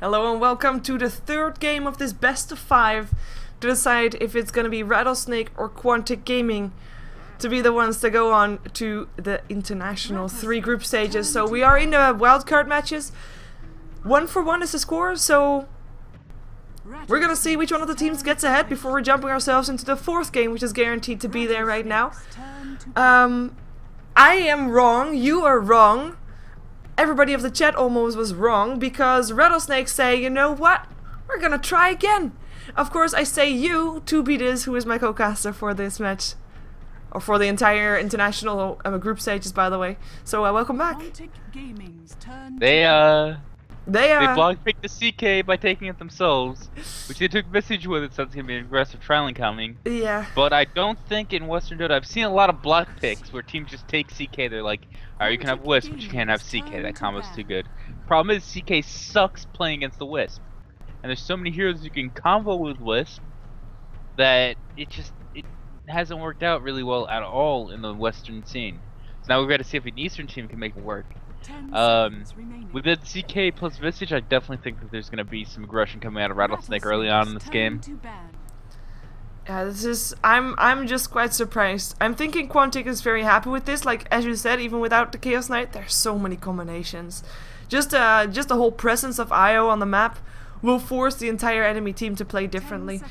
Hello and welcome to the third game of this best of 5 to decide if it's gonna be Rattlesnake or Quantic Gaming to be the ones that go on to the international 3 group stages. So we are in the wildcard matches. 1-for-1 is the score, so we're gonna see which one of the teams gets ahead before we're jumping ourselves into the 4th game, which is guaranteed to be there right now. I am wrong, you are wrong. Everybody of the chat almost was wrong, because Rattlesnake say, you know what, we're gonna try again. Of course I say you, 2BDiz, who is my co-caster for this match. Or for the entire international group stages, by the way. So welcome back. They blocked the CK by taking it themselves, which they took message with it, so it's gonna be an aggressive trialing coming. Yeah. But I don't think in Western Dota I've seen a lot of block picks where teams just take CK. They're like, alright, you can have Wisp, but you can't have CK. That combo's too good. Problem is CK sucks playing against the Wisp, and there's so many heroes you can combo with Wisp that it hasn't worked out really well at all in the Western scene. So now we've got to see if an Eastern team can make it work. With the CK plus Visage, I definitely think that there's going to be some aggression coming out of Rattlesnake early on in this game. Yeah, I'm just quite surprised. I'm thinking Quantic is very happy with this. Like, as you said, even without the Chaos Knight, there's so many combinations. Just the whole presence of IO on the map will force the entire enemy team to play differently.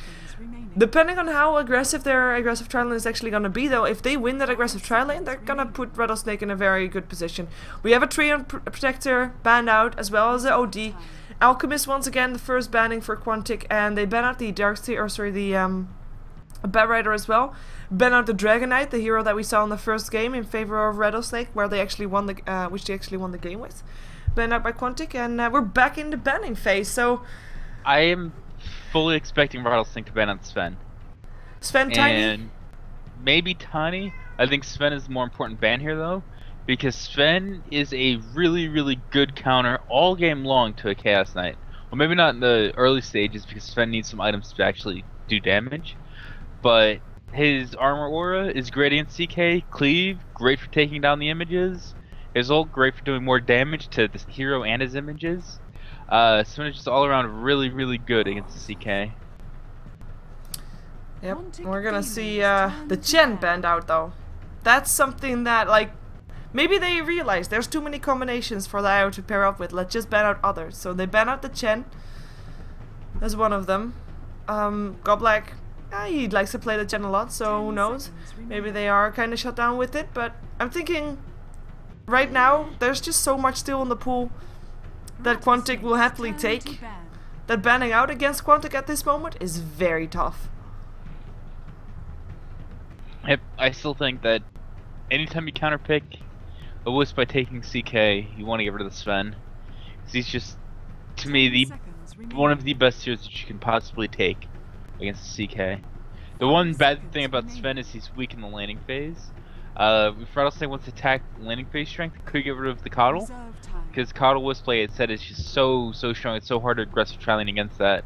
Depending on how aggressive their aggressive trial lane is actually going to be, though, if they win that aggressive trial lane, they're going to put Rattlesnake in a very good position. We have a Treant Protector banned out, as well as the OD. Alchemist, once again, the first banning for Quantic, and they ban out the Bat Rider as well. Ban out the Dragon Knight, the hero that we saw in the first game, in favor of Rattlesnake, where they actually won the, which they actually won the game with. Banned out by Quantic, and we're back in the banning phase, so... I am fully expecting Rattlesnake to ban on Sven. Sven Tiny? And maybe Tiny. I think Sven is the more important ban here, though, because Sven is a really, really good counter all game long to a Chaos Knight. Well, maybe not in the early stages, because Sven needs some items to actually do damage. But his armor aura is great against CK. Cleave, great for taking down the images. His ult, great for doing more damage to the hero and his images. Sven is just all around really, really good against the CK. Yep, we're gonna see the Chen banned out, though. That's something that, like, maybe they realize there's too many combinations for the IO to pair up with. Let's just ban out others. So they ban out the Chen as one of them. Goblak, he likes to play the Chen a lot, so who knows? Maybe they are kind of shut down with it, but I'm thinking right now there's just so much still in the pool that Quantic will happily take. That banning out against Quantic at this moment is very tough. Yep, I still think that anytime you counterpick a Wisp by taking CK, you want to get rid of the Sven. He's just, to me, one of the best heroes that you can possibly take against the CK. The one bad thing about Sven is he's weak in the landing phase. If Rattlesnake wants to attack landing phase strength, could get rid of the Coddle, because Coddle Wisp play, it said, is just so strong. It's so hard to aggressive trialing against that.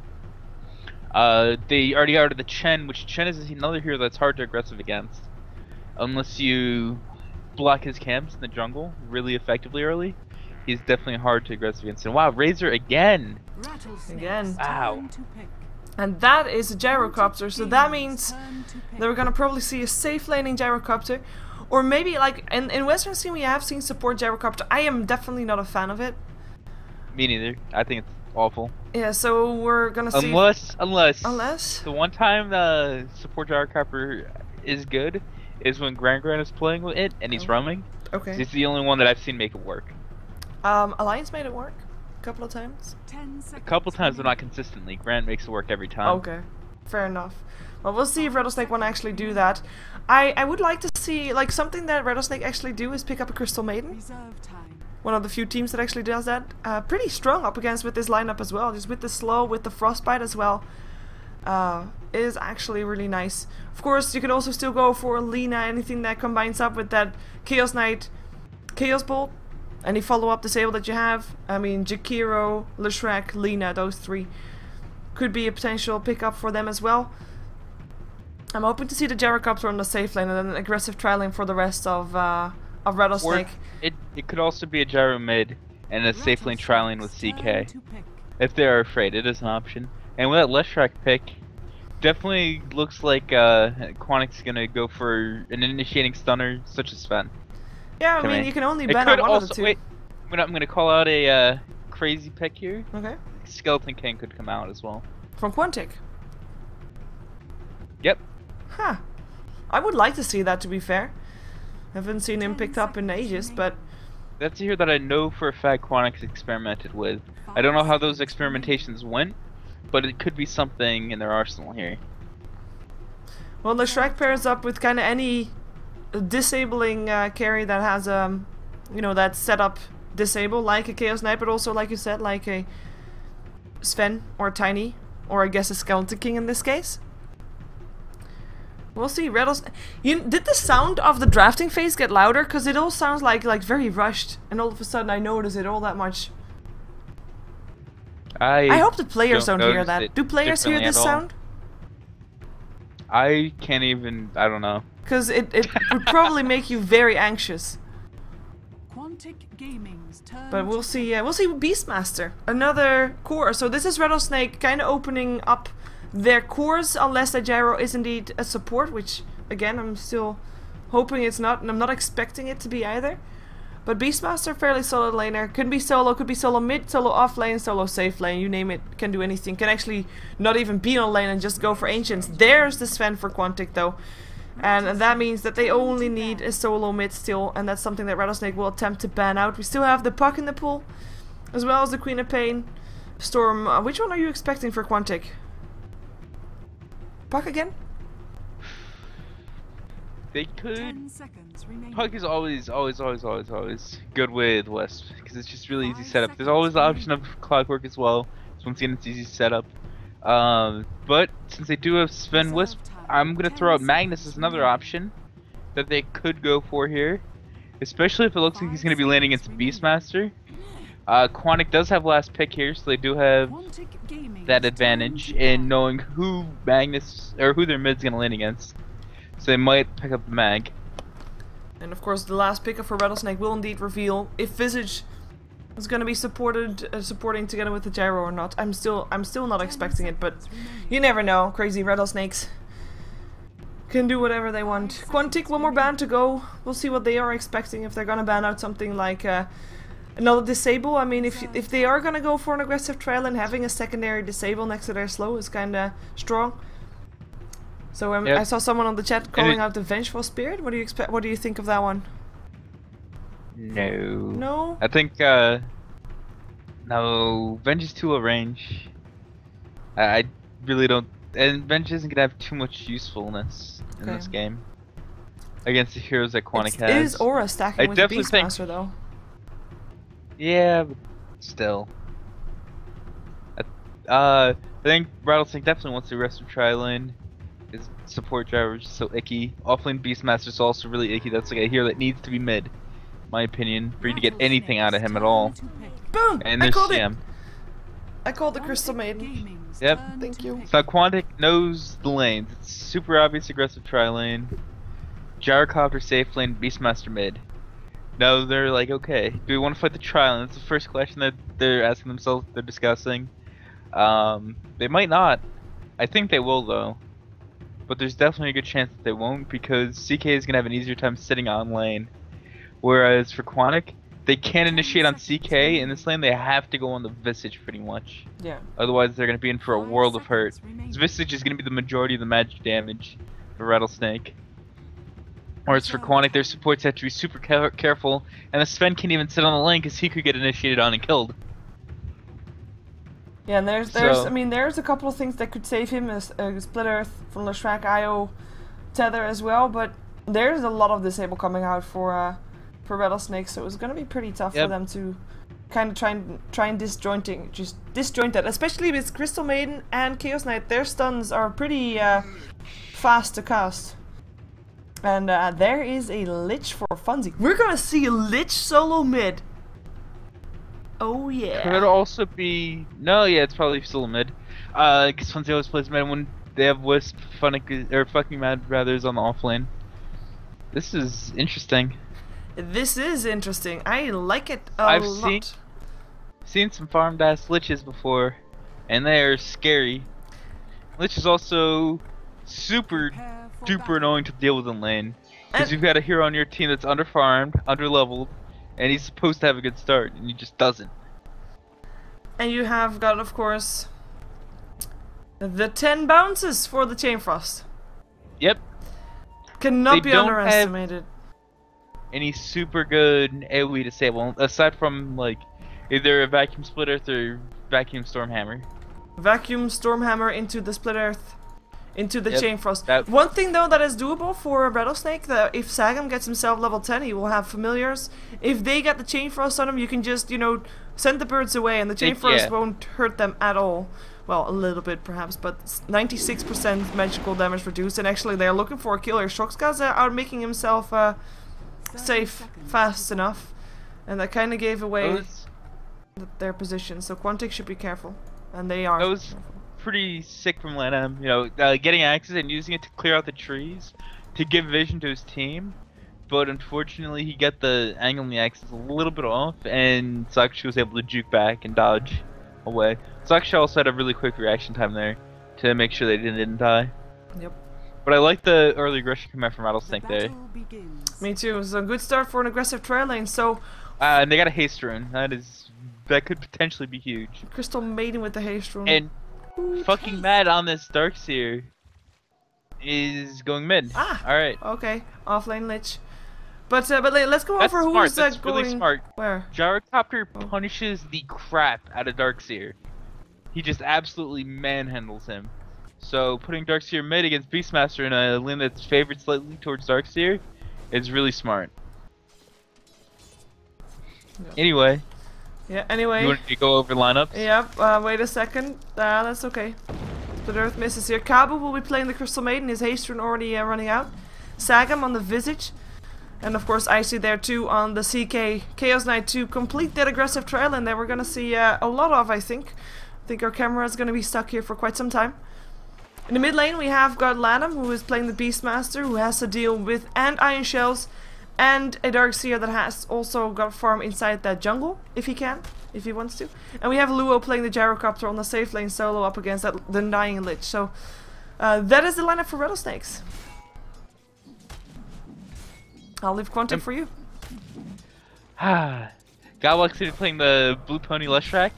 They already got rid of the Chen, which Chen is another hero that's hard to aggressive against, unless you block his camps in the jungle really effectively early. He's definitely hard to aggressive against. And wow, Razor again. Wow. And that is a gyrocopter, so that means that we're gonna probably see a safe laning gyrocopter. Or maybe, like, in Western scene we have seen support gyrocopter. I am definitely not a fan of it. Me neither. I think it's awful. Yeah, so we're gonna see... Unless... The one time the support gyrocopter is good is when Gran is playing with it and he's roaming. Okay. It's the only one that I've seen make it work. Alliance made it work a couple of times. A couple times, but not consistently. Grant makes it work every time. Okay, fair enough. Well, we'll see if Rattlesnake want to actually do that. I would like to see, like, something that Rattlesnake actually do is pick up a Crystal Maiden. One of the few teams that actually does that. Pretty strong up against with this lineup as well. Just with the slow, with the Frostbite as well. Is actually really nice. Of course, you can also still go for Lina, anything that combines up with that Chaos Knight, Chaos Bolt, any follow-up disable that you have. I mean, Jakiro, Leshrac, Lina, those 3 could be a potential pickup for them as well. I'm hoping to see the gyrocopter on the safe lane and then an aggressive trialing for the rest of Rattlesnake. Or it could also be a gyro mid and a safe lane trialing with CK. if they are afraid. It is an option. And with that Leshrac pick, definitely looks like Quantic's gonna go for an initiating stunner such as Sven. Yeah, I mean, you can only ban out one of the two. Wait, I'm gonna call out a crazy pick here. Okay. Skeleton King could come out as well. From Quantic? Yep. Huh. I would like to see that, to be fair. Haven't seen him picked up in ages, but... That's a hero that I know for a fact Quantic's experimented with. I don't know how those experimentations went, but it could be something in their arsenal here. Well, the Shrek pairs up with kind of any disabling carry that has, you know, that setup disable, like a Chaos Knight, but also, like you said, like a Sven or Tiny, or I guess a Skeleton King in this case. We'll see. Did the sound of the drafting phase get louder? Because it all sounds like very rushed, and all of a sudden I notice it all that much. I hope the players don't hear that. Do players hear this sound? I can't even. I don't know. Because it would probably make you very anxious. Quantic Gaming's turn. But we'll see. We'll see with Beastmaster, another core. So this is Rattlesnake kind of opening up their cores, unless the gyro is indeed a support, which again I'm still hoping it's not, and I'm not expecting it to be either. But Beastmaster, fairly solid laner, could be solo mid, solo off lane, solo safe lane, you name it, can do anything. Can actually not even be on lane and just go for ancients. There's the Sven for Quantic though. And that means that they only need a solo mid still, and that's something that Rattlesnake will attempt to ban out. We still have the Puck in the pool, as well as the Queen of Pain. Storm, which one are you expecting for Quantic? Puck again? They could. Puck is always good with Wisp, because it's just really easy setup. There's always the option of Clockwork as well, so once again it's easy setup. But since they do have Sven Wisp, I'm gonna throw out Magnus as another option that they could go for here, especially if it looks like he's gonna be landing against Beastmaster. Quantic does have last pick here, so they do have that advantage in knowing who Magnus or who their mid's gonna land against. So they might pick up the mag. And of course, the last pick for Rattlesnake will indeed reveal if Visage is gonna be supporting together with the gyro or not. I'm still not expecting it, but you never know. Crazy Rattlesnakes can do whatever they want. Quantic, one more ban to go. We'll see what they are expecting, if they're gonna ban out something like another disable. I mean, if they are gonna go for an aggressive trail, and having a secondary disable next to their slow is kinda strong. So yep. I saw someone on the chat calling out the Vengeful Spirit. What do you expect? What do you think of that one? No. No? I think no. Venge is too low range. I really don't. And Venge isn't gonna have too much usefulness in this game against the heroes that Quantic has. It is aura stacking with Beastmaster though. Yeah, but still. I think Rattlesnake definitely wants to rest of tri-lane. His support driver is just so icky. Offlane Beastmaster is also really icky. That's like a hero that needs to be mid, in my opinion, for you to get anything out of him at all. Boom! And I there's called Sham. it! I called the Crystal Maiden. Yep. Thank you. So Quantic knows the lanes. It's super obvious aggressive tri-lane. Gyrocopter safe lane, Beastmaster mid. Now they're like, okay, do we want to fight the tri-lane? That's the first question that they're asking themselves, they're discussing. They might not. I think they will though. But there's definitely a good chance that they won't, because CK is going to have an easier time sitting on lane. Whereas for Quantic, they can't initiate on CK in this lane, they have to go on the Visage pretty much. Yeah. Otherwise they're going to be in for a world of hurt. This Visage is going to be the majority of the magic damage for Rattlesnake. Whereas for Quantic, their supports have to be super careful, and the Sven can't even sit on the lane because he could get initiated on and killed. Yeah, and there's I mean, there's a couple of things that could save him, as Split Earth from Leshrac, IO, Tether as well, but there's a lot of disable coming out for Rattlesnake, so it's gonna be pretty tough for them to kind of try and disjoint that, especially with Crystal Maiden and Chaos Knight. Their stuns are pretty fast to cast. And there is a Lich for Funzy. We're gonna see a Lich solo mid. Oh yeah. Could also be it's probably still mid. Because Funzy always plays mid when they have Wisp, fucking Mad Brothers on the offlane. This is interesting. This is interesting. I like it a lot. seen some farmed ass liches before, and they are scary. Lich is also super duper annoying to deal with in lane. Because you've got a hero on your team that's underfarmed, underleveled, and he's supposed to have a good start, and he just doesn't. And you have got, of course, the 10 bounces for the Chain Frost. Yep. Cannot be underestimated. Any super good AoE disable, aside from like either a Vacuum Split Earth or Vacuum Stormhammer. Vacuum Stormhammer into the Split Earth, into the Chain Frost. One thing though that is doable for Rattlesnake, that if Sagam gets himself level 10, he will have familiars. If they get the Chain Frost on him, you can just, you know, send the birds away and the Chain Frost won't hurt them at all. Well, a little bit perhaps, but 96% magical damage reduced, and actually they're looking for a killer. Shockska's are making himself safe fast enough, and that kind of gave away their position, so Quantic should be careful, and they are. That was pretty sick from Lanham, you know, getting access and using it to clear out the trees to give vision to his team, but unfortunately he got the angle on the axis a little bit off, and Sakshi was able to juke back and dodge away. Sakshi also had a really quick reaction time there to make sure they didn't die. Yep. But I like the early aggression coming from Rattlesnake there. Me too. It was a good start for an aggressive trail lane. So. And they got a haste rune. That could potentially be huge. Crystal Maiden with the haste rune. And fucking mad on this Darkseer is going mid. Ah. All right. Okay. Offlane Lich. But let's go over who's That's going. really smart. Where? Gyrocopter punishes the crap out of Darkseer. He just absolutely manhandles him. So putting Darkseer mid against Beastmaster in a lane that's favored slightly towards Darkseer is really smart. Yep. Anyway. Yeah. Anyway. You want to go over lineups? Yep. Wait a second. That's okay. Split Earth misses here. Kabu will be playing the Crystal Maiden. His haste rune already running out. Sagam on the Visage. And of course Icy there too on the CK. Chaos Knight to complete that aggressive trail, and that we're gonna see a lot of, I think. I think our camera is gonna be stuck here for quite some time. In the mid lane we have got Lanham, who is playing the Beastmaster, who has to deal with Iron Shells and a Darkseer that has also got farm inside that jungle, if he can, if he wants to. And we have Luo playing the Gyrocopter on the safe lane solo up against the Dying Lich. So that is the lineup for Rattlesnakes. I'll leave Quantic for you. Godwalk City playing the Blue Pony Leshrac.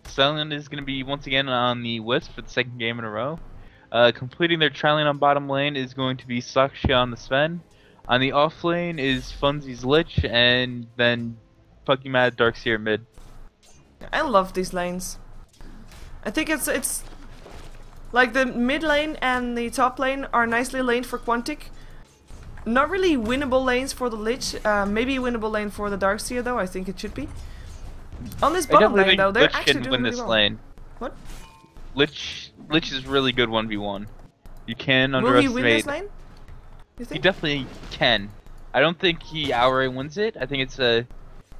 Silent is going to be once again on the Wisp for the second game in a row. Completing their tri-lane on bottom lane is going to be Sakshi on the Sven. On the off lane is Funzy's Lich, and then fucking mad Darkseer mid. I love these lanes. I think it's like the mid lane and the top lane are nicely laned for Quantic. Not really winnable lanes for the Lich. Maybe a winnable lane for the Darkseer though. I think it should be. On this bottom lane though, they're actually doing really well. Lane. What? Lich is really good 1v1. You can underestimate. Will he win this lane? You think? He definitely can. I don't think he outright wins it. I think it's a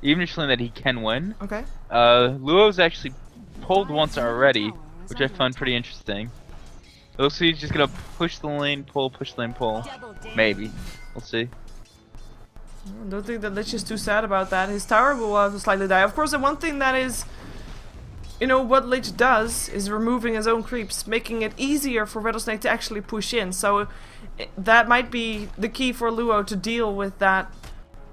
evenish lane that he can win. Okay. Luo's actually pulled once already, which I found pretty interesting. It looks like he's just gonna push the lane, pull, push the lane, pull. Maybe. We'll see. I don't think that Lich is too sad about that. His tower will slightly die. Of course, the one thing that is, you know, what Lich does is removing his own creeps, making it easier for Rattlesnake to actually push in. So that might be the key for Luo to deal with that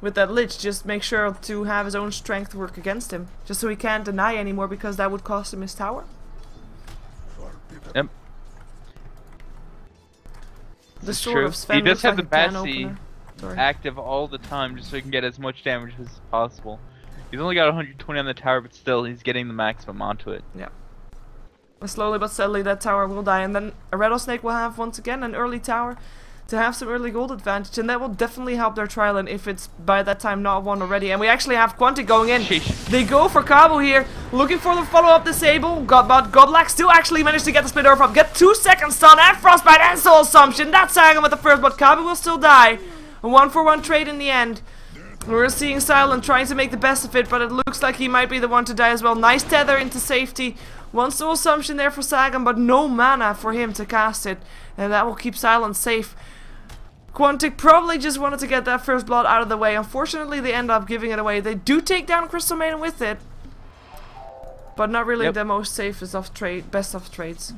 Lich. Just make sure to have his own strength work against him, just so he can't deny anymore, because that would cost him his tower. Yep. The sword of Sven he does have like the Batsy active all the time, just so he can get as much damage as possible. He's only got 120 on the tower, but still, he's getting the maximum onto it. Yeah. Slowly but steadily, that tower will die, and then a Rattlesnake will have once again an early tower to have some early gold advantage, and that will definitely help their trial, and if it's by that time not won already. And we actually have Quantic going in. Sheesh. They go for Cabo here, looking for the follow-up disable, but Godlack still actually managed to get the split earth up, get 2 seconds stun, and Frostbite, and Soul Assumption. That's Sagam with the first, but Cabo will still die. A 1-for-1 trade in the end. We're seeing Silent trying to make the best of it, but it looks like he might be the one to die as well. Nice tether into safety. 1 Soul Assumption there for Sagam, but no mana for him to cast it, and that will keep Silent safe. Quantic probably just wanted to get that first blood out of the way. Unfortunately, they end up giving it away. They do take down Crystal Maiden with it. but not really Yep. the most safest of best of trades.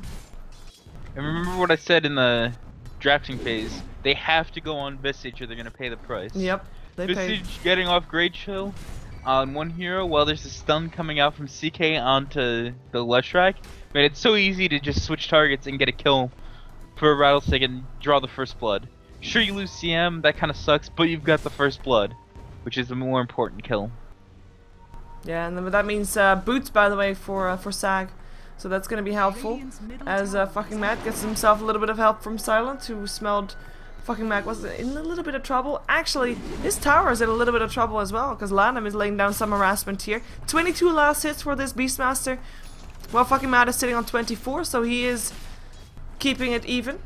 And remember what I said in the drafting phase. They have to go on Visage or they're gonna pay the price. Yep, they paid. Visage getting off Great Chill on one hero while there's a stun coming out from CK onto the Leshrac. Man, it's so easy to just switch targets and get a kill for a Rattlesnake and draw the first blood. Sure, you lose CM, that kind of sucks, but you've got the first blood, which is the more important kill. Yeah, and that means boots, by the way, for Sag. So that's gonna be helpful. As fucking Matt gets himself a little bit of help from Silent, who smelled fucking Matt was in a little bit of trouble. Actually, his tower is in a little bit of trouble as well, because Lanham is laying down some harassment here. 22 last hits for this Beastmaster. Well, fucking Matt is sitting on 24, so he is keeping it even.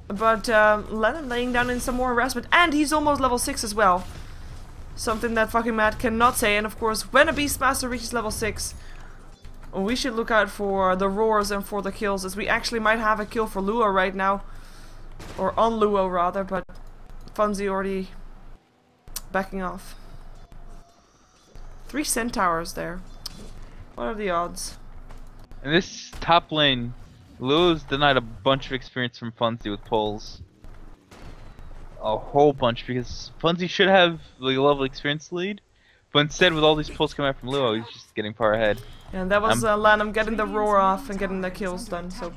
But Lanham laying down in some more harassment, and he's almost level 6 as well. Something that fucking Matt cannot say. And of course, when a Beastmaster reaches level 6, we should look out for the roars and for the kills, as we actually might have a kill for Luo right now. Or on Luo rather, but Funzy already backing off. 3 centaurs there. What are the odds? In this top lane, Luo's denied a bunch of experience from Funzy with pulls. A whole bunch, because Funzy should have the level experience lead, but instead with all these pulls coming out from Luo, he's just getting far ahead. And that was Lanham getting the roar off and getting the kills done, so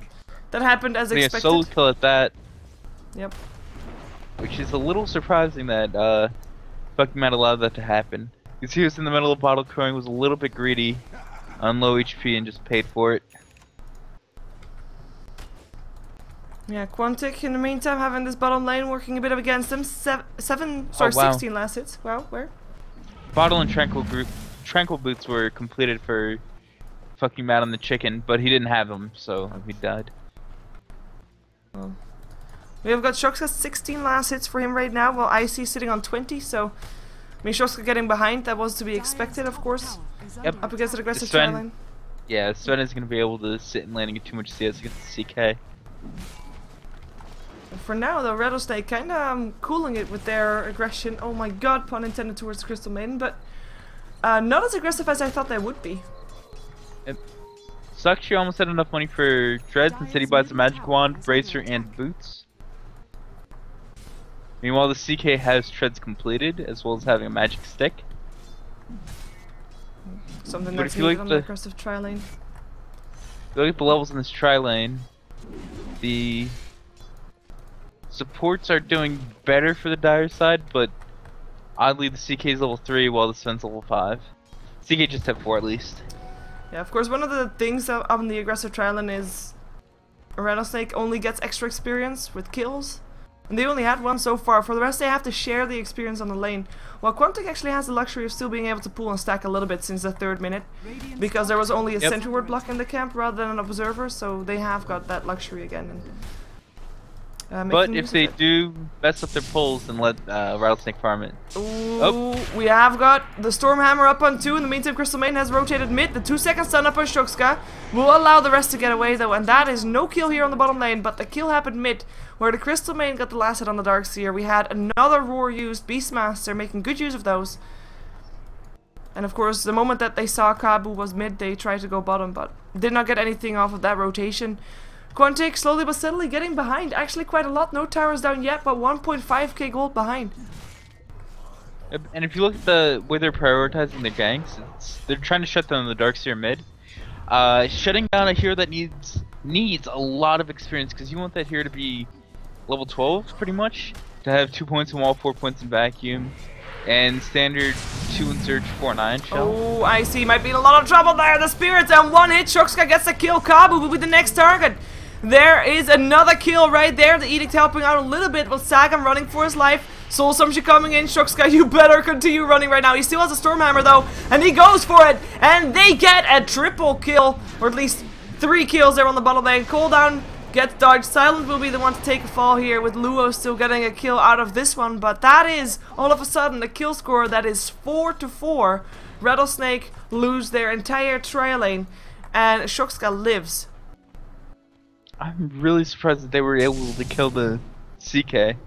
that happened as expected. Yeah, solo kill at that. Yep. Which is a little surprising that fucking Matt allowed that to happen. Because he was in the middle of bottle crowing, was a little bit greedy on low HP and just paid for it. Yeah, Quantic in the meantime having this bottom lane working a bit against them. 16 last hits. Wow, where? Bottle and Tranquil Boots were completed for fucking Matt on the chicken, but he didn't have them, so he died. Oh. We have got Shoxka 16 last hits for him right now, while Icy sitting on 20, so I mean Shoxka getting behind, that was to be expected of course. Yep. Up against an aggressive Sven, lane. Yeah, Sven is gonna be able to sit and landing too much CS against the CK. For now though, Rattlesnake kinda cooling it with their aggression, oh my god, pun intended, towards Crystal Maiden, but not as aggressive as I thought they would be. Yep. Sakshi almost had enough money for Dreads, instead he buys a magic wand, bracer, and boots. Meanwhile, the CK has treads completed, as well as having a magic stick. Something But that's if you needed look on the- the aggressive tri lane. If you look at the levels in this tri-lane, the supports are doing better for the Dire side, but oddly the CK is level 3 while the Sven's level 5. CK just have 4 at least. Yeah, of course, one of the things on the aggressive tri lane is Rattlesnake only gets extra experience with kills. And they only had one so far. For the rest, they have to share the experience on the lane. While Quantic actually has the luxury of still being able to pull and stack a little bit since the 3rd minute. Because there was only a sentry ward block in the camp rather than an observer, so they have got that luxury again. And, But if they do mess up their pulls, then let Rattlesnake farm it. Ooh, we have got the Stormhammer up on 2. In the meantime, Crystal Maiden has rotated mid. The 2-second stun up on Shoxka will allow the rest to get away though. And that is no kill here on the bottom lane, but the kill happened mid, where the Crystal Maiden got the last hit on the Darkseer. We had another roar used, Beastmaster making good use of those. And of course, the moment that they saw Kabu was mid, they tried to go bottom, but did not get anything off of that rotation. Quantic slowly but steadily getting behind, actually quite a lot, no towers down yet, but 1.5k gold behind. And if you look at the way they're prioritizing their ganks, they're trying to shut down the Darkseer mid. Shutting down a hero that needs a lot of experience, because you want that hero to be level 12 pretty much, to have 2 points in wall, 4 points in vacuum, and standard 2 in surge, 4 in iron shell. Oh, I see, might be in a lot of trouble there, the spirits, and 1 hit, Shoxka gets the kill, Kabu will be the next target. There is another kill right there, the Edict helping out a little bit, with Sagam running for his life. Soul Sumshi coming in, Shoxka, you better continue running right now. He still has a Stormhammer though, and he goes for it, and they get a triple kill, or at least 3 kills there on the bottom lane. Cooldown gets dodged. Silent will be the one to take a fall here, with Luo still getting a kill out of this one, but that is, all of a sudden, a kill score that is 4-4. Rattlesnake lose their entire tri lane, and Shoxka lives. I'm really surprised that they were able to kill the CK.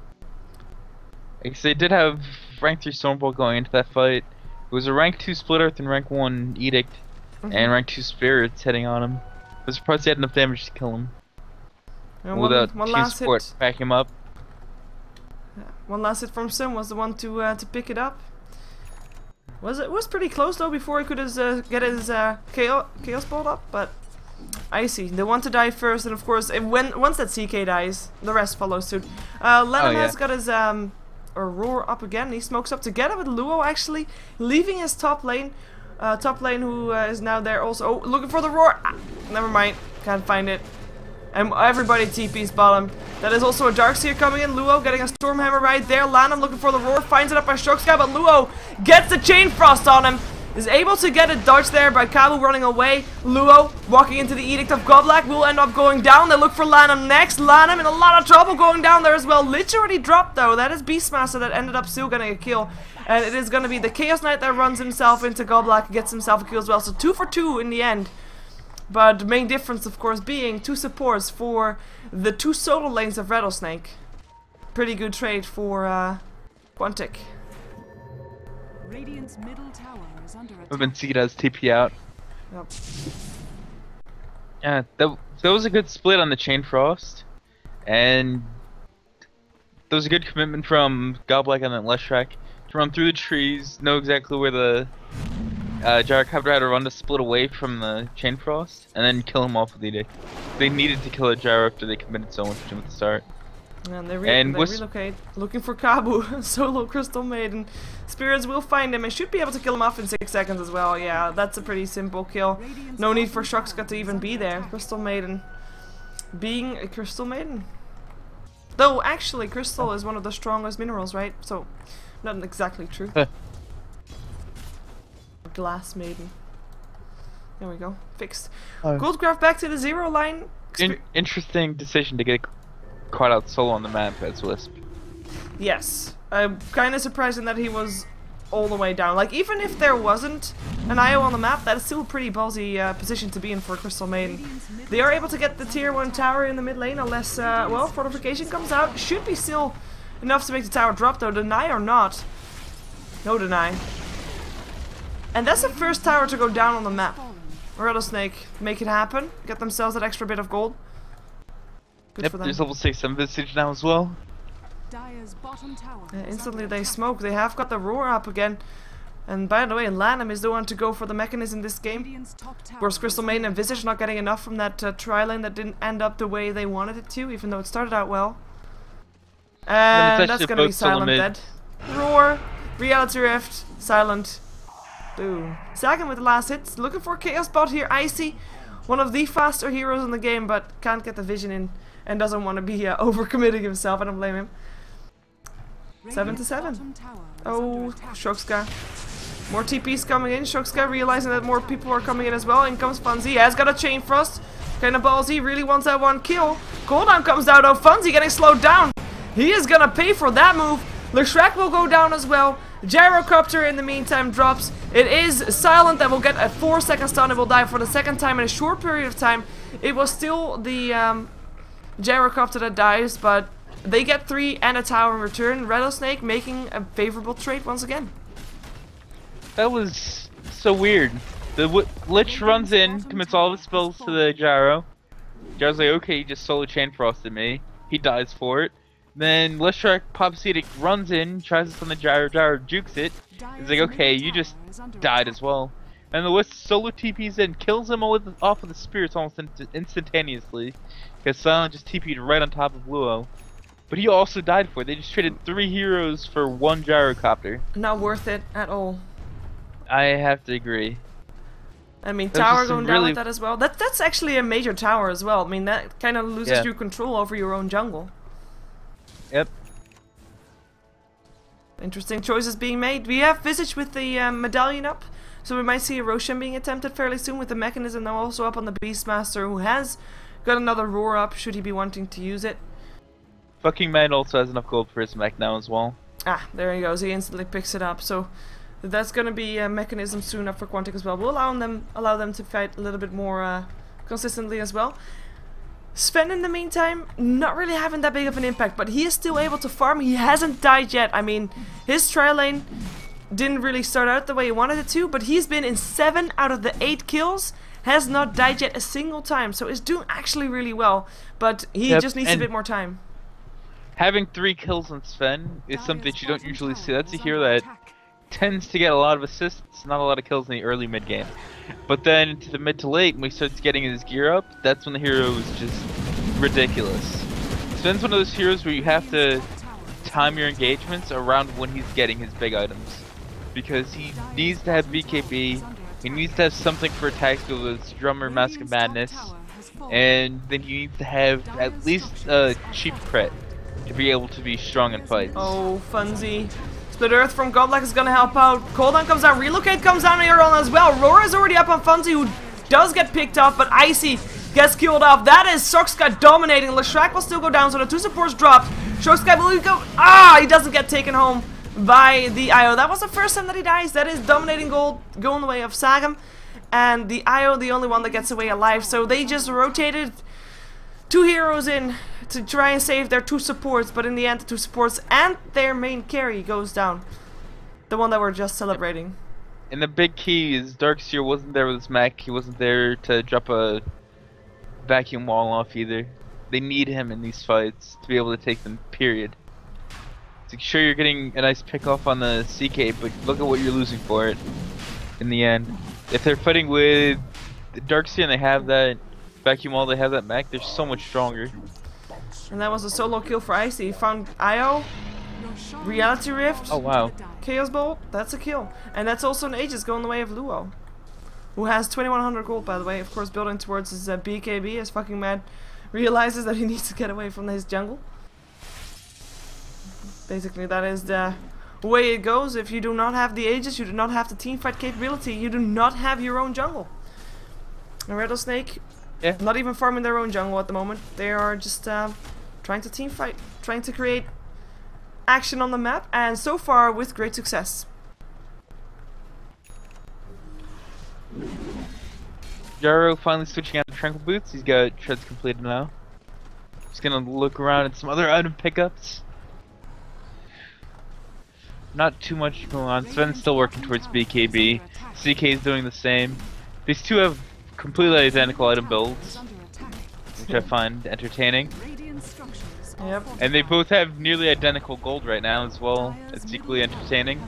Because they did have rank 3 Stormbolt going into that fight. It was a rank 2 Split Earth and rank 1 Edict. And rank 2 spirits heading on him. I was surprised he had enough damage to kill him. And without one team last support hit. back him up. One last hit from Sim was the one to pick it up. It was pretty close though before he could get his chaos bolt up, but I see. They want to die first, and of course, once that CK dies, the rest follows suit. Lennon has got his roar up again. He smokes up together with Luo, actually leaving his top lane. Who is now there also. Oh, looking for the roar. Ah, never mind, can't find it. And everybody TP's bottom. That is also a Darkseer coming in. Luo getting a Stormhammer right there. Lanham looking for the roar. Finds it up by Shoxka, but Luo gets the Chain Frost on him. Is able to get a dodge there by Kabu running away. Luo walking into the Edict of Godlike will end up going down. They look for Lanham next. Lanham in a lot of trouble going down there as well. Lich already dropped though. That is Beastmaster that ended up still getting a kill. And it is going to be the Chaos Knight that runs himself into Godlike and gets himself a kill as well. So 2 for 2 in the end. But the main difference, of course, being 2 supports for the 2 solo lanes of Rattlesnake. Pretty good trade for Quantic. Radiant's middle tower is under attack. I've been seeing as TP out. Yep. Yeah, that was a good split on the Chain Frost. And there was a good commitment from Godlike and then Leshrac to run through the trees, know exactly where the Gyrocopter had to run to split away from the Chain Frost, and then kill him off with the Edict. They needed to kill a Gyro after they committed so much to him at the start. And they relocate, looking for Kabu, solo Crystal Maiden. Spirits will find him and should be able to kill him off in 6 seconds as well. Yeah, that's a pretty simple kill. No need for Shoxka to even be there. Crystal Maiden being a Crystal Maiden. Though, actually, Crystal is one of the strongest minerals, right? So, not exactly true. Glass Maiden. There we go. Fixed. Goldcraft back to the 0 line. Interesting decision to get caught out solo on the map as Wisp. Yes. I'm kind of surprised in that he was all the way down. Like, even if there wasn't an IO on the map, that is still a pretty ballsy position to be in for Crystal Maiden. They are able to get the tier 1 tower in the mid lane unless, well, Fortification comes out. Should be still enough to make the tower drop though. Deny or not? No deny. And that's the first tower to go down on the map. Rattlesnake make it happen. Get themselves that extra bit of gold. Good for them. There's level 6 Visage now as well. Dire's bottom tower Instantly they smoke. They have got the roar up again. And by the way, Lanham is the one to go for the mechanism this game. Whereas Crystal Maiden and Visage not getting enough from that tri-lane that didn't end up the way they wanted it to, even though it started out well. And that's gonna be Silent dead. Roar, Reality Rift, Silent. Boom. Sagan with the last hits. Looking for Chaos Bot here. Icy, one of the faster heroes in the game, but can't get the vision in and doesn't want to be overcommitting himself. I don't blame him. 7 to 7. Oh, Shoxka. More TPs coming in. Shoxka realizing that more people are coming in as well. In comes Funzy. Has got a Chain Frost. Kind of ballsy. Really wants that one kill. Cooldown comes out. Oh, Funzy getting slowed down. He is gonna pay for that move. Leshrac will go down as well. Gyrocopter in the meantime drops. It is Silent that will get a 4-second stun. It will die for the 2nd time in a short period of time. It was still the Gyrocopter that dies, but they get 3 and a tower in return. Rattlesnake making a favorable trade once again. That was so weird. The Lich runs in, commits all of his spells to the Gyro. Gyro's like, okay, he just solo Chain Frosted me. He dies for it. Then Leshrac pops Edict, runs in, tries this on the Gyro, Gyro jukes it. He's like, okay, you just died as well. And the Wisp solo TPs in, kills him off with the spirits almost instantaneously. Because Silent just TP'd right on top of Luo. But he also died for it. They just traded 3 heroes for 1 Gyrocopter. Not worth it at all. I have to agree. I mean, tower going down with that as well. That's actually a major tower as well. I mean, that kind of loses your control over your own jungle. Yep. Interesting choices being made. We have Visage with the medallion up, so we might see a Roshan being attempted fairly soon with the mechanism now also up on the Beastmaster, who has got another roar up should he be wanting to use it. Fucking man also has enough gold for his mech now as well. Ah, there he goes. He instantly picks it up. So that's gonna be a mechanism soon up for Quantic as well. We'll allow them to fight a little bit more consistently as well. Sven in the meantime, not really having that big of an impact, but he is still able to farm. He hasn't died yet. I mean, his tri lane didn't really start out the way he wanted it to, but he's been in 7 out of the 8 kills, has not died yet a single time, so he's doing actually really well, but he just needs a bit more time. Having 3 kills on Sven is something that you don't usually see. That's a hero that tends to get a lot of assists, not a lot of kills in the early mid game. But then to the mid to late, when he starts getting his gear up, that's when the hero is just ridiculous. Sven's one of those heroes where you have to time your engagements around when he's getting his big items. Because he needs to have BKB, he needs to have something for attacks with his Drummer, Mask of Madness, and then he needs to have at least a cheap crit to be able to be strong in fights. Oh, Funzy. Split Earth from Godlike is gonna help out. Cooldown comes down, Relocate comes down here on as well. Roar is already up on Funzy, who does get picked off, but Icy gets killed off. That is Shoxka dominating. Leshrac will still go down, so the 2 supports dropped. Shoxka will go. He doesn't get taken home by the IO. That was the first time that he dies. That is dominating gold going the way of Sagam. And the IO, the only one that gets away alive. So they just rotated 2 heroes in to try and save their 2 supports, but in the end the 2 supports and their main carry goes down. The one that we're just celebrating. And the big key is Darkseer wasn't there with his mech. He wasn't there to drop a vacuum wall off either. They need him in these fights to be able to take them, period. So sure, you're getting a nice pick off on the CK, but look at what you're losing for it in the end. If they're fighting with the Darkseer and they have that vacuum wall, they have that mech, they're so much stronger. And that was a solo kill for Icy. He found IO, Reality Rift, Oh wow. Chaos Bolt, that's a kill. And that's also an Aegis going the way of Luo, who has 2100 gold, by the way, of course building towards his BKB as fucking mad realizes that he needs to get away from his jungle. Basically that is the way it goes. If you do not have the Aegis, you do not have the teamfight capability, you do not have your own jungle. And Rattlesnake, not even farming their own jungle at the moment. They are just trying to teamfight, trying to create action on the map, and so far with great success. Jaro finally switching out to Tranquil Boots. He's got treads completed now. Just gonna look around at some other item pickups. Not too much going on. Sven's still working towards BKB. CK is doing the same. These two have completely identical item builds, which I find entertaining. Yep. And they both have nearly identical gold right now as well. It's equally entertaining.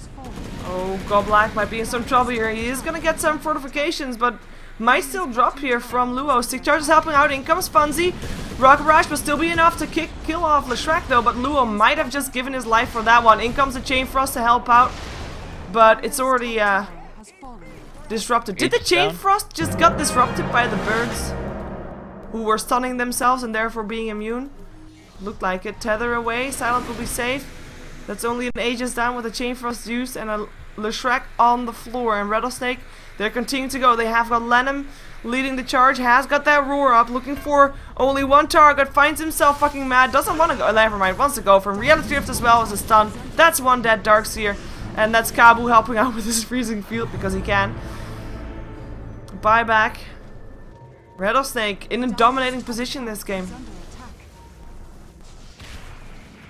Oh, Godlike might be in some trouble here. He is gonna get some fortifications, but might still drop here from Luo. Stick Charge is helping out. In comes Funzy. Rocket Barrage will still be enough to kill off Leshrac though, but Luo might have just given his life for that one. In comes the Chain Frost to help out, but it's already disrupted. Did the Chain Frost just got disrupted by the birds who were stunning themselves and therefore being immune? Looked like it. Tether away. Silent will be safe. That's only an Aegis down with a Chain Frost used and a Leshrac on the floor. And Rattlesnake, they're continuing to go. They have got Lenham leading the charge. Has got that roar up. Looking for only one target. Finds himself fucking mad. Doesn't want to go. Never mind. Wants to go from Reality Rift as well as a stun. That's one dead Darkseer. And that's Kabu helping out with his freezing field because he can. Buyback. Rattlesnake in a dominating position this game.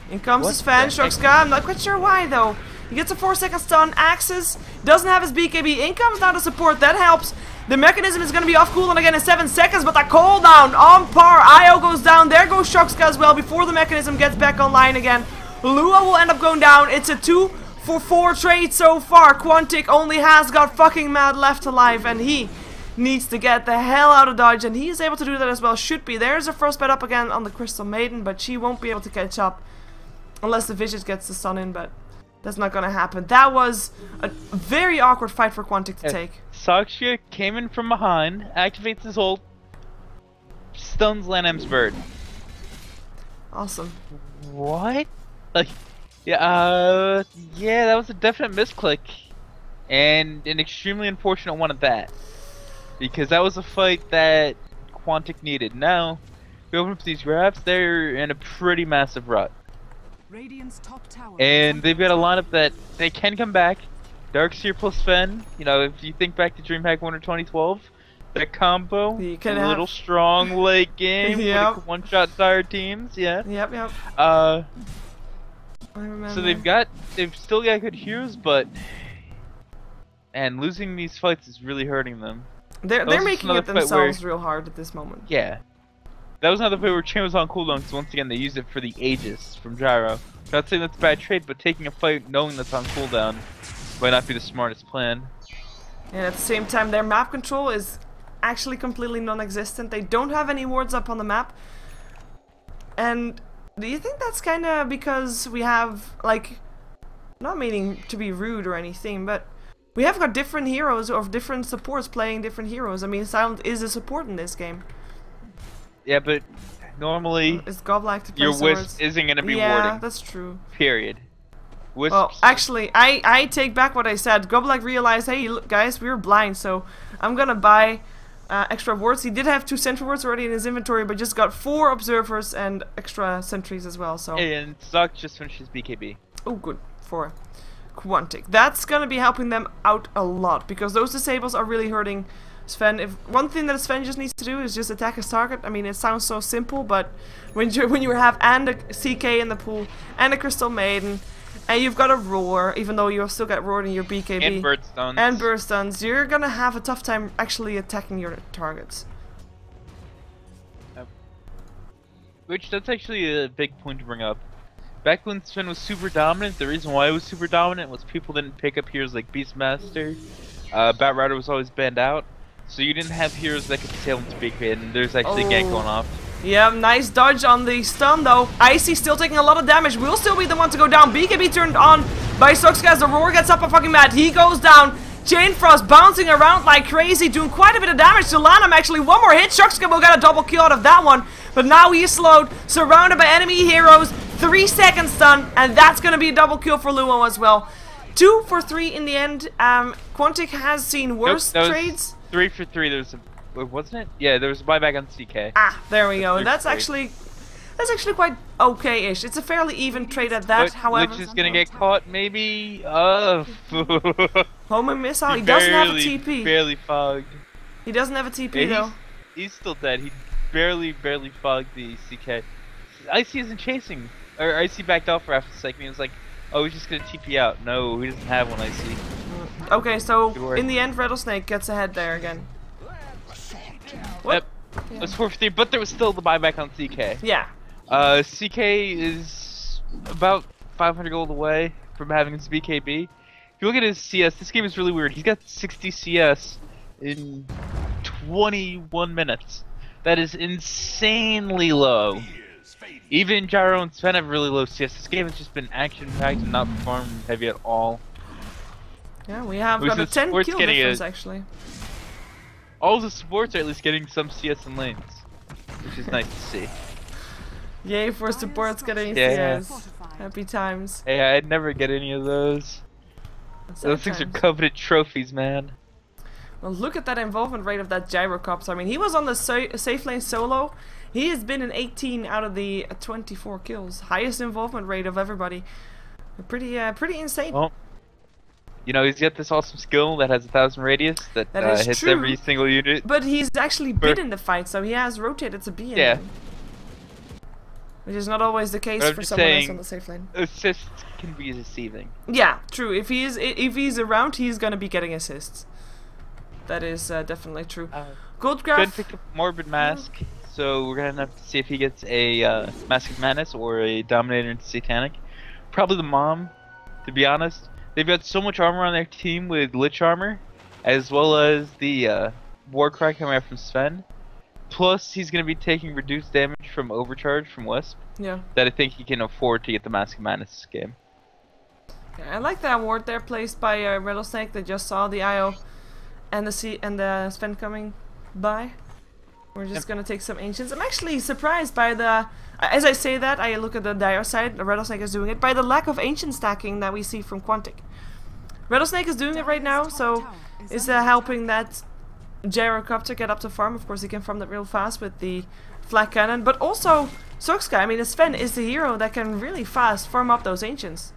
In comes his fan, Shoxka. I'm not quite sure why though. He gets a 4-second stun. Axes doesn't have his BKB. In comes now to support. That helps. The mechanism is going to be off cooldown again in 7 seconds, but the cooldown on par. IO goes down. There goes Shoxka as well before the mechanism gets back online again. Lua will end up going down. It's a 2-for-4 trade so far. Quantic only has got fucking mad left alive, and he needs to get the hell out of dodge, and he is able to do that as well. Should be. There's a frostbite up again on the Crystal Maiden, but she won't be able to catch up unless the Vicious gets the stun in, but that's not gonna happen. That was a very awkward fight for Quantic to take. Saksha came in from behind, activates his ult, stuns Lanham's bird. Awesome. What? Like, yeah, that was a definite misclick, and an extremely unfortunate one at that, because that was a fight that Quantic needed. Now, we open up these grabs, they're in a pretty massive rut. And they've got a lineup that they can come back. Darkseer plus Sven, you know, if you think back to DreamHack Winter 2012, that combo, a little strong late game, yep. one-shot dire teams, yeah. Yep. So they've still got good heroes, but and losing these fights is really hurting them. They're was making another it fight themselves real hard at this moment. Yeah. That was another fight where Chain was on cooldown because once again they used it for the Aegis from Gyro. Not saying that's a bad trade, but taking a fight knowing that's on cooldown might not be the smartest plan. And at the same time, their map control is actually completely non-existent. They don't have any wards up on the map. And do you think that's kind of because we have, like, not meaning to be rude or anything, but we have got different heroes or different supports playing different heroes. I mean, Silent is a support in this game. Yeah, but normally It's godlike to play your swords. Wisp isn't going to be Yeah, warding. that's true. Period. Wisps, Well, actually, I take back what I said. Godlike realized, hey, look, guys, we were blind, so I'm gonna buy extra wards. He did have 2 sentry wards already in his inventory, but just got 4 observers and extra sentries as well. So. and Zuck just finished his BKB. Oh, good. 4 Quantic. That's gonna be helping them out a lot because those disables are really hurting Sven. If one thing that Sven just needs to do is just attack his target. I mean, it sounds so simple, but when you have and a CK in the pool and a Crystal Maiden. And you've got a roar, even though you've still got roar in your BKB. And bird stuns. And burst stuns. You're gonna have a tough time actually attacking your targets. Which, that's actually a big point to bring up. Back when Sven was super dominant, the reason why it was super dominant was people didn't pick up heroes like Beastmaster. Bat Rider was always banned out. So you didn't have heroes that could sail into BKB, and there's actually a gank going off. Yeah, nice dodge on the stun though. Icy still taking a lot of damage. Will still be the one to go down. BKB turned on by Soxka as the roar gets up a fucking mad. He goes down. Chain Frost bouncing around like crazy, doing quite a bit of damage to Lanham. Actually, one more hit. Shoxka will get a double kill out of that one. But now he is slowed, surrounded by enemy heroes. 3 seconds stun, and that's going to be a double kill for Luo as well. 2 for 3 in the end. Quantic has seen worse trades. 3 for 3. There's a, wasn't it? Yeah, there was a buyback on CK. Ah, there we go. And that's actually quite okay-ish. It's a fairly even trade at that. But however, Lich is gonna get caught, maybe. Homing missile. He doesn't have a TP. Barely fogged. He doesn't have a TP though. He's still dead. He barely fogged the CK. Icy isn't chasing. Or Icy backed off for half a second. He was like, "Oh, he's just gonna TP out." No, he doesn't have one. Icy. Okay, so in the end, Rattlesnake gets ahead there again. What? Yep. Yeah. It was 4 for 3, but there was still the buyback on CK. Yeah. CK is about 500 gold away from having his BKB. If you look at his CS, this game is really weird. He's got 60 CS in 21 minutes. That is insanely low. Even Gyro and Sven have really low CS. This game has just been action-packed and not perform heavy at all. Yeah, we have got a 10 kill difference actually. All the supports are at least getting some CS in lanes, which is nice to see. Yay for supports getting Yeah. CS. Happy times. Hey, I'd never get any of those. Those things are coveted trophies, man. Well, look at that involvement rate of that Gyrocopter. I mean, he was on the safe lane solo. He has been in 18 out of the 24 kills. Highest involvement rate of everybody. Pretty insane. Well, you know, he's got this awesome skill that has 1,000 radius that hits true, every single unit. But he's actually been in the fight, so he has rotated to be in them. Which is not always the case for someone else on the safe lane. Assists can be deceiving. Yeah, true. If he's around, he's gonna be getting assists. That is definitely true. Goldgraph. Good pick up Morbid Mask, so we're gonna have to see if he gets a Mask of Madness or a Dominator into Satanic. Probably the Mom, to be honest. They've got so much armor on their team with Lich armor, as well as the Warcry coming out from Sven. Plus, he's going to be taking reduced damage from Overcharge from Wisp. Yeah. That I think he can afford to get the Mask of Madness this game. Yeah, I like that ward there placed by Rattlesnake that just saw the IO and the Sven coming by. We're just gonna take some Ancients. I'm actually surprised by the... As I say that, I look at the dire side, the Rattlesnake is doing it, by the lack of Ancient stacking that we see from Quantic. Rattlesnake is doing it right now, so is helping that Gyrocopter get up to farm. Of course, he can farm that real fast with the Flak Cannon, but also Soxka. I mean, Sven is the hero that can really fast farm up those Ancients.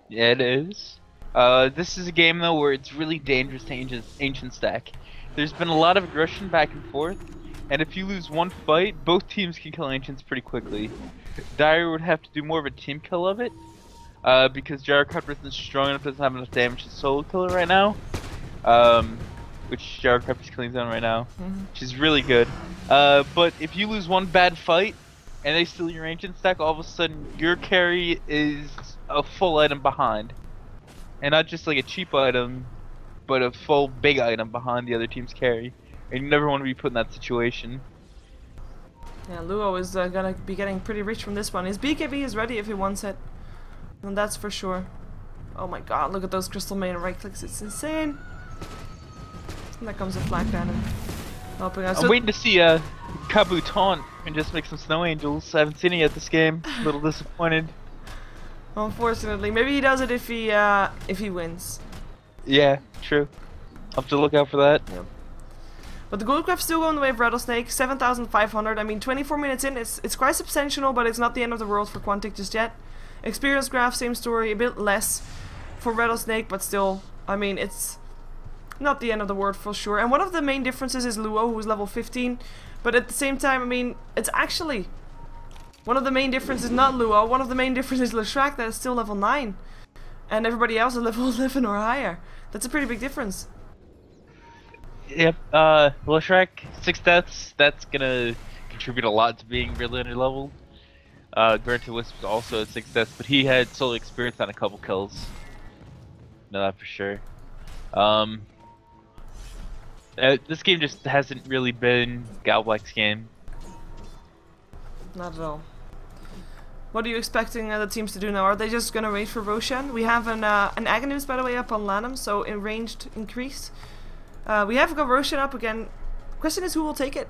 Yeah, it is. This is a game, though, where it's really dangerous to Ancient stack. There's been a lot of aggression back and forth, and if you lose one fight, both teams can kill Ancients pretty quickly. Dire would have to do more of a team kill of it. because Wildcard isn't strong enough, doesn't have enough damage to solo kill it right now. Which Wildcard is killing zone right now, which is really good. But if you lose one bad fight and they steal your ancient stack, all of a sudden your carry is a full item behind, and not just like a cheap item, but a full big item behind the other team's carry. And you never want to be put in that situation. Yeah, Luo is gonna be getting pretty rich from this one. His BKB is ready if he wants it, and that's for sure. Oh my god, look at those Crystal Maiden right clicks, it's insane. And there comes a flag cannon. Helping us. I'm waiting to see Kabu taunt and just make some snow angels. I haven't seen it yet this game. A little disappointed. Unfortunately, maybe he does it if he wins. Yeah, true. I'll have to look out for that. Yep. But the gold craft's still going the way of Rattlesnake, 7,500. I mean, 24 minutes in, it's quite substantial, but it's not the end of the world for Quantic just yet. Experience graph, same story, a bit less for Rattlesnake, but still, I mean, it's not the end of the world for sure. And one of the main differences is Luo, who's level 15, but at the same time, I mean, it's actually one of the main differences is not Luo, one of the main differences is Leshrac that is still level 9. And everybody else is level 11 or higher. That's a pretty big difference. Yep, Leshrac, 6 deaths, that's gonna contribute a lot to being really underleveled. Granted, Wisp was also at 6 deaths, but he had solo experience on a couple kills. Know that for sure. This game just hasn't really been Galblack's game. Not at all. What are you expecting the teams to do now? Are they just gonna wait for Roshan? We have an Aghanim, by the way, up on Lanham, so in ranged increase. We have got Roshan up again. Question is, who will take it?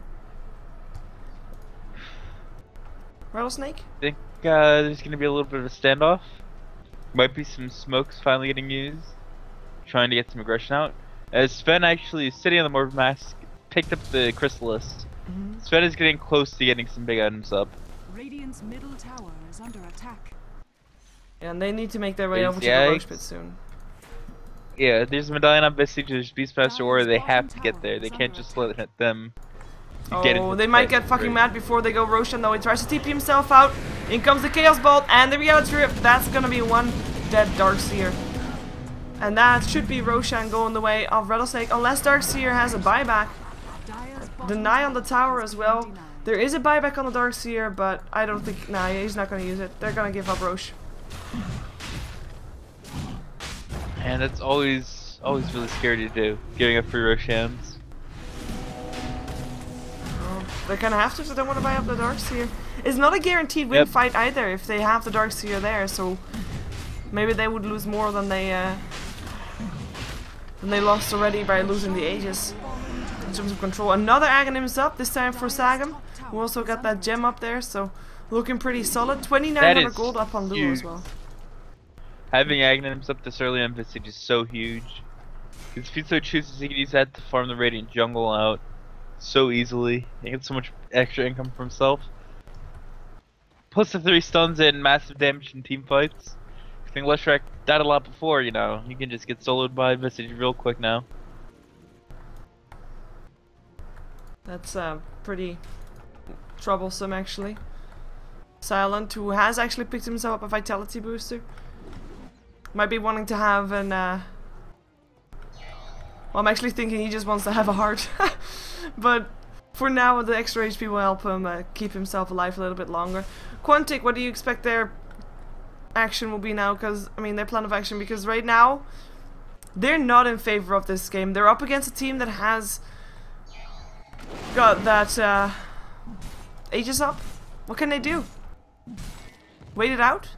Rattlesnake? I think there's gonna be a little bit of a standoff. Might be some smokes finally getting used, trying to get some aggression out. As Sven actually is sitting on the Morbid Mask, picked up the Chrysalis. Sven is getting close to getting some big items up. Radiant's middle tower is under attack. Yeah, and they need to make their way over to the Roche Pit soon. Yeah, there's a Medallion on Visage, there's Beastmaster Aura, they have to get there. They can't just let them get into they might get fucking mad before they go Roshan though. He tries to TP himself out. In comes the Chaos Bolt and the Reality Rift. That's gonna be one dead Darkseer. And that should be Roshan going the way of Rattlesnake, unless Darkseer has a buyback. Deny on the tower as well. There is a buyback on the Darkseer, but I don't think... Nah, he's not going to use it. They're going to give up Roche. And that's always really scary to do, giving up free Roshans. They're going to have to, so they don't want to buy up the Darkseer. It's not a guaranteed win fight either if they have the Darkseer there, so... Maybe they would lose more than they lost already by losing the Aegis. In terms of control. Another Aghanim is up, this time for Sagam. We also got that gem up there, so looking pretty solid. 2,900 gold up on Luo as well. Having Aghanims up this early on Visage is so huge. Because if he so chooses, he can use that to farm the Radiant Jungle out so easily. He gets so much extra income for himself. Plus the 3 stuns and massive damage in team fights. I think Leshrac died a lot before, you know. You can just get soloed by Visage real quick now. That's pretty troublesome actually. Silent, who has actually picked himself up a vitality booster, might be wanting to have an well, I'm actually thinking he just wants to have a heart. But for now the extra HP will help him keep himself alive a little bit longer. Quantic, what do you expect their action will be now? Because I mean their plan of action, because right now they're not in favor of this game. They're up against a team that has got that Aegis up. What can they do? Wait it out?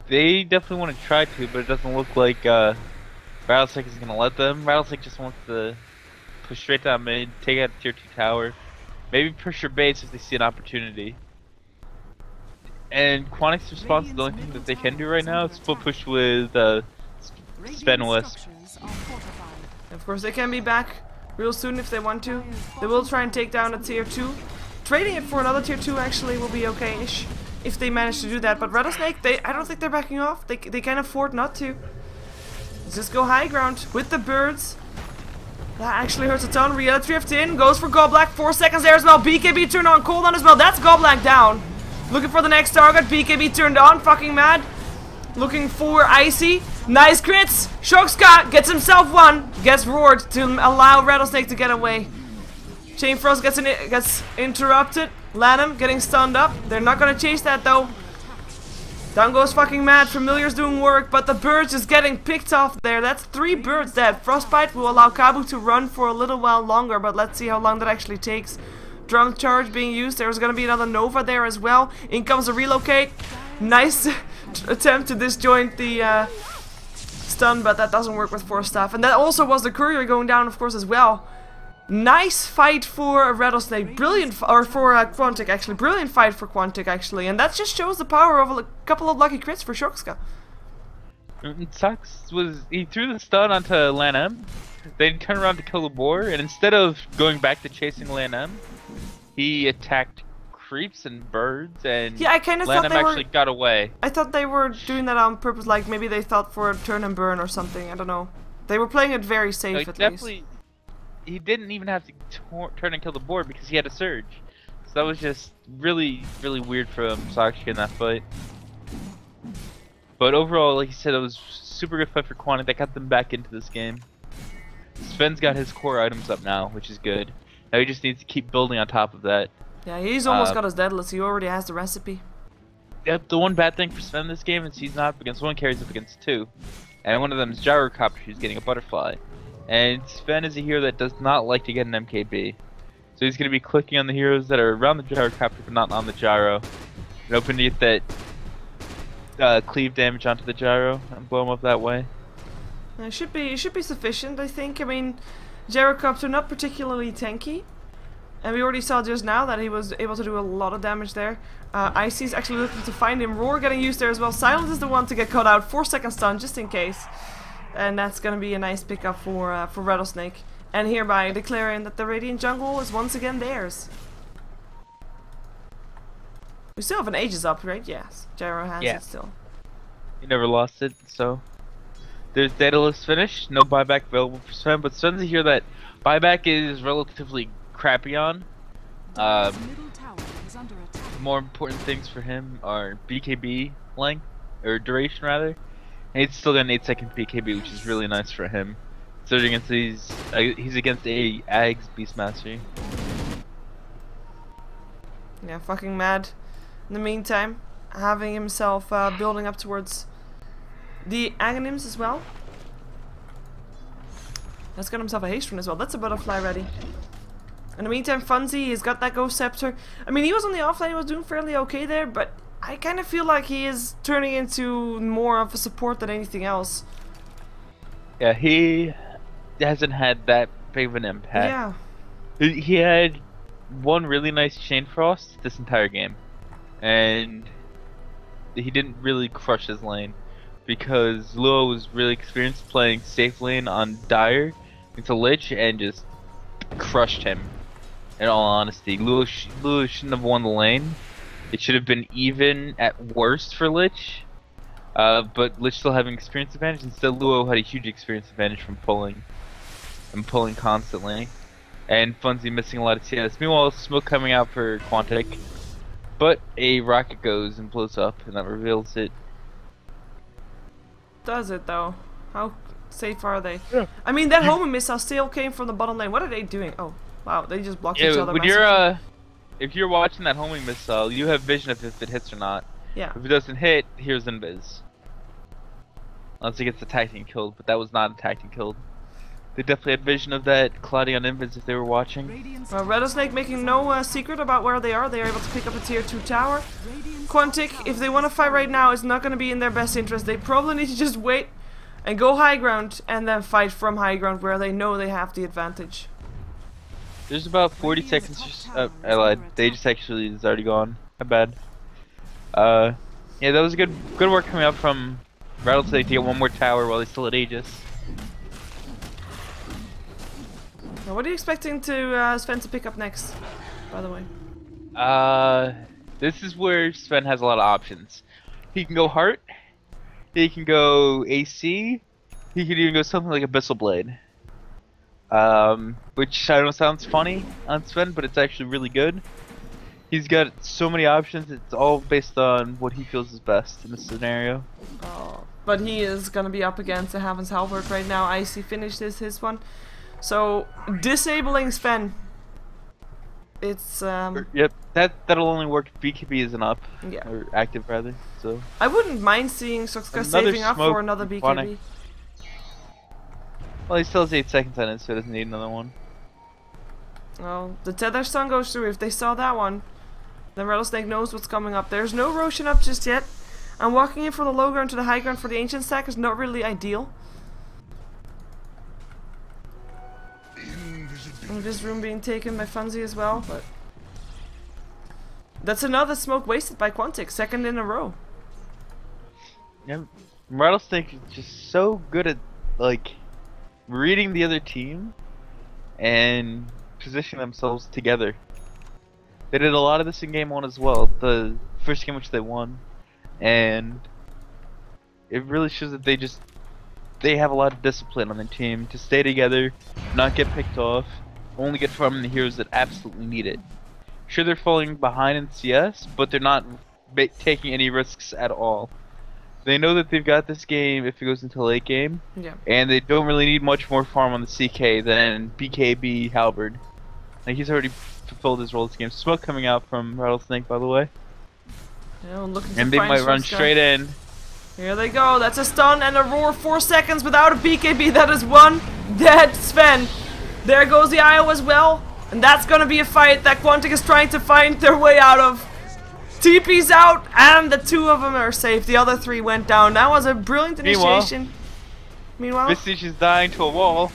They definitely want to try to, but it doesn't look like Rattlesnake is going to let them. Rattlesnake just wants to push straight down mid, take out tier 2 tower, maybe push your base if they see an opportunity. And Quantic's response is the only thing that they can do right now. Is split push with Sven Wisp. Of course they can be back real soon if they want to. They will try and take down a tier 2. Trading it for another tier 2 actually will be okay-ish if they manage to do that. But Rattlesnake, I don't think they're backing off. They can afford not to. Let's just go high ground with the birds. That actually hurts a ton. Reality Rift in, goes for Goblack. 4 seconds there as well. BKB turned on, cooldown as well. That's Goblack down. Looking for the next target. BKB turned on, fucking mad. Looking for Icy. Nice crits. Shoxka gets himself one. Gets roared to allow Rattlesnake to get away. Chain Frost gets interrupted. Lanham getting stunned up. They're not gonna chase that though. Down goes fucking mad. Familiar's doing work, but the bird's just getting picked off there. That's 3 birds dead. Frostbite will allow Kabu to run for a little while longer, but let's see how long that actually takes. Drum charge being used. There's gonna be another Nova there as well. In comes a relocate. Nice attempt to disjoint the stun, but that doesn't work with Force Staff. And that also was the courier going down, of course, as well. Nice fight for Rattlesnake. Brilliant, or for Quantic actually. Brilliant fight for Quantic actually. And that just shows the power of a couple of lucky crits for Shoxka. Sucks was he threw the stun onto Lanham, then turned around to kill the boar, and instead of going back to chasing Lanham, he attacked creeps and birds, and yeah, I kind of thought Lanham they actually got away. I thought they were doing that on purpose, like maybe they thought for a turn and burn or something. I don't know. They were playing it very safe at least. He didn't even have to turn and kill the board because he had a surge. So that was just really, really weird from Sakshi in that fight. But overall, like you said, it was super good fight for Quantic that got them back into this game. Sven's got his core items up now, which is good. Now he just needs to keep building on top of that. Yeah, he's almost got his deadlifts. He already has the recipe. Yep, the one bad thing for Sven this game is he's not up against one, carries up against 2. And one of them is Gyrocopter, who's getting a butterfly. And Sven is a hero that does not like to get an MKB. So he's going to be clicking on the heroes that are around the Gyrocopter but not on the gyro. And hoping to get that cleave damage onto the gyro and blow him up that way. It should be sufficient, I think. I mean, Gyrocopter not particularly tanky. And we already saw just now that he was able to do a lot of damage there. Icy's actually looking to find him. Roar getting used there as well. Silence is the one to get caught out. 4-second stun just in case. And that's gonna be a nice pickup for Rattlesnake. And hereby declaring that the Radiant Jungle is once again theirs. We still have an Aegis up, right? Yes. Gyro has it still. He never lost it, so... There's Daedalus finish. No buyback available for Sven, but Sven's a hero that buyback is relatively crappy on. More important things for him are BKB length, or duration rather. And he's still got an 8-second BKB, which is really nice for him. So against these, he's against a Ags Beastmaster. Yeah, fucking mad. In the meantime, having himself building up towards the Aghanims as well. He's got himself a haste rune as well. That's a butterfly ready. In the meantime, Funzy, he's got that Ghost Scepter. I mean, he was on the offlane, he was doing fairly okay there, but I kind of feel like he is turning into more of a support than anything else. Yeah, he hasn't had that big of an impact. Yeah. He had one really nice Chain Frost this entire game. And he didn't really crush his lane. Because Luo was really experienced playing safe lane on Dire into Lich and just crushed him. In all honesty, Luo shouldn't have won the lane. It should have been even at worst for Lich, but Lich still having experience advantage. Instead, Luo had a huge experience advantage from pulling constantly, and Funzy missing a lot of CS. Meanwhile, smoke coming out for Quantic, but a rocket goes and blows up, and that reveals it. Does it though? How safe are they? Yeah. I mean, that homing missile still came from the bottom lane. What are they doing? Oh, wow, they just blocked each other. When if you're watching that homing missile, you have vision of if it hits or not. Yeah. If it doesn't hit, here's Invis. Unless it gets attacked and killed, but that was not attacked and killed. They definitely had vision of that Claudia on Invis if they were watching. Well, Rattlesnake making no secret about where they are. They are able to pick up a tier 2 tower. Quantic, if they want to fight right now, it's not going to be in their best interest. They probably need to just wait and go high ground and then fight from high ground where they know they have the advantage. There's about 40 seconds. I lied. They just actually is already gone. My bad. Yeah, that was good work coming up from Rattlesnake to get one more tower while they still at Aegis. Now, what are you expecting to Sven to pick up next, by the way? This is where Sven has a lot of options. He can go Heart. He can go AC. He could even go something like Abyssal Blade. Which I know sounds funny on Sven, but it's actually really good. He's got so many options. It's all based on what he feels is best in this scenario. Oh, but he is gonna be up against the Heaven's Halberd right now. Icy finished his one. So disabling Sven. It's Yep, that'll only work if BKB isn't up. Yeah. Or active rather. So I wouldn't mind seeing Soxka Another saving up smoke for another BKB. Quantic. Well, he still has 8 seconds on it, so he doesn't need another one. Oh, the Tether Stun goes through. If they saw that one, then Rattlesnake knows what's coming up. There's no Roshan up just yet. And walking in from the low ground to the high ground for the Ancient stack is not really ideal. And this room being taken by Funzy as well, but that's another smoke wasted by Quantic, second in a row. Yeah, Rattlesnake is just so good at like reading the other team and positioning themselves together. They did a lot of this in game 1 as well, the first game which they won, and it really shows that they have a lot of discipline on their team to stay together, not get picked off, only get from the heroes that absolutely need it. Sure, they're falling behind in CS, but they're not taking any risks at all. They know that they've got this game if it goes into late game, Yeah. and they don't really need much more farm on the CK than BKB Halberd. Like, he's already fulfilled his role this game. Smoke coming out from Rattlesnake, by the way. Yeah, looking to And they find might run Soxka. straight in. Here they go. That's a stun and a roar. 4 seconds without a BKB. That is one dead Sven. There goes the IO as well. And that's gonna be a fight that Quantic is trying to find their way out of. TP's out, and the 2 of them are safe. The other 3 went down. That was a brilliant initiation. Meanwhile, Vistage is dying to a wall.